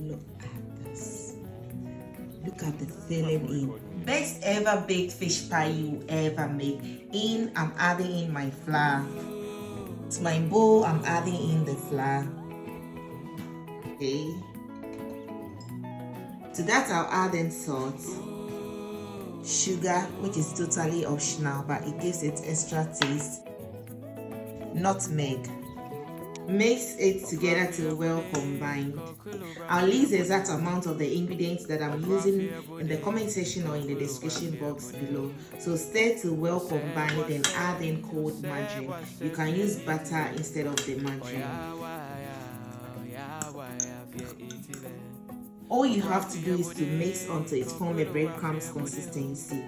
Look at this. Look at the filling in. Best ever baked fish pie you ever make. I'm adding in my flour. To my bowl, I'm adding in the flour. Okay. To that, I'll add in salt, sugar, which is totally optional, but it gives it extra taste. Nutmeg. Mix it together till well combined. I'll leave the exact amount of the ingredients that I'm using in the comment section or in the description box below. So stir till well combined, then add in cold margarine. You can use butter instead of the margarine. All you have to do is to mix until it forms a breadcrumbs consistency.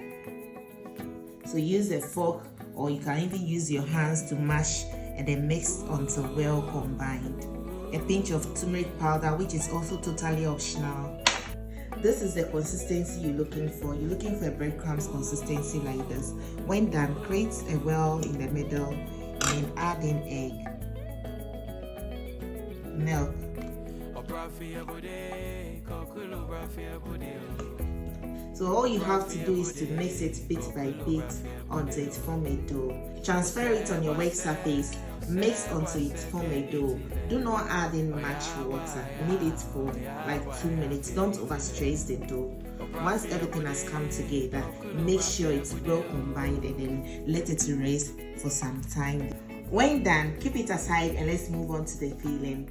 So use a fork, or you can even use your hands to mash and then mix until well combined. A pinch of turmeric powder, which is also totally optional. This is the consistency you're looking for. You're looking for a breadcrumbs consistency like this. When done, create a well in the middle and then add in egg, milk, so all you have to do is to mix it bit by bit until it forms a dough. Transfer it on your work surface, mix until it forms a dough. Do not add in much water. You need it for like 2 minutes. Don't overstress the dough. Once everything has come together, make sure it's well combined and then let it rest for some time. When done, keep it aside and let's move on to the filling.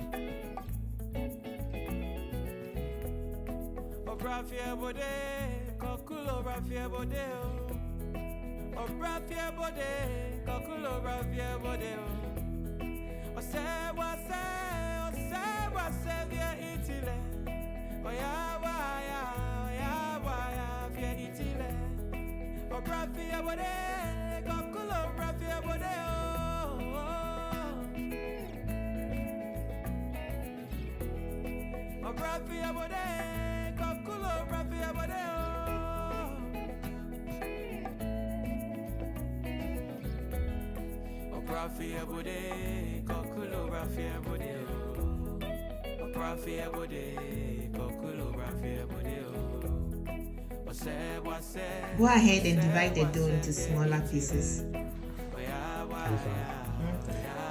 Go ahead and divide the dough into smaller pieces.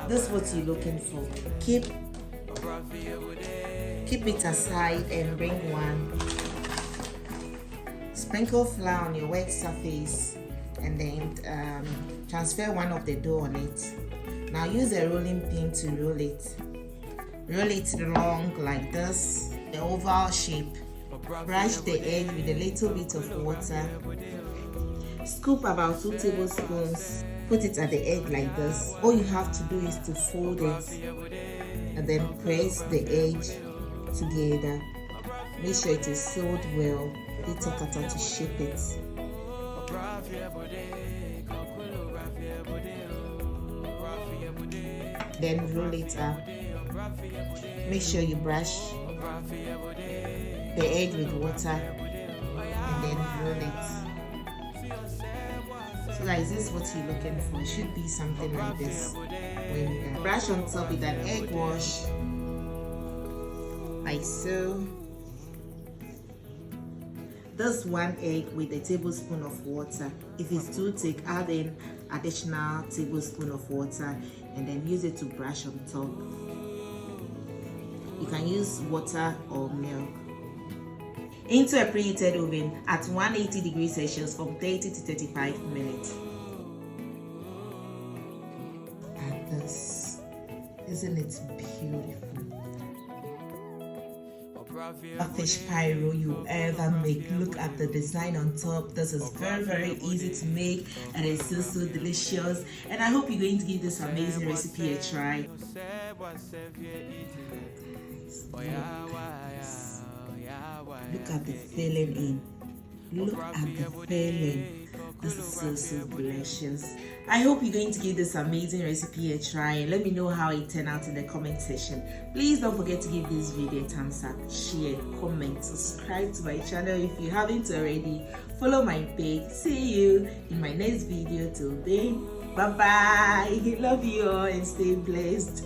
This is what you're looking for. Keep it aside and bring one. Sprinkle flour on your work surface and then transfer one of the dough on it. Now use a rolling pin to roll it. Roll it long like this, the oval shape. Brush the edge with a little bit of water. Scoop about 2 tablespoons. Put it at the edge like this. All you have to do is to fold it and then press the edge together. Make sure it is sewed well. Little kata to shape it. Then roll it up. Make sure you brush the edge with water and then roll it. So guys, this is what you're looking for. It should be something like this. When you brush on top with an egg wash, like so. This 1 egg with a tablespoon of water. If it's too thick, add in additional tablespoon of water and then use it to brush on top. You can use water or milk. Into a preheated oven at 180 degrees Celsius from 30 to 35 minutes. And this, isn't it beautiful? A fish pie roll you ever make. Look at the design on top. This is very easy to make and it's so delicious, and I hope you're going to give this amazing recipe a try. Look at the filling in. Look at the filling. This is so delicious. I hope you're going to give this amazing recipe a try and let me know how it turned out in the comment section. Please don't forget to give this video a thumbs up, share, comment, subscribe to my channel if you haven't already, follow my page. See you in my next video. Till then, bye bye. Love you all and stay blessed.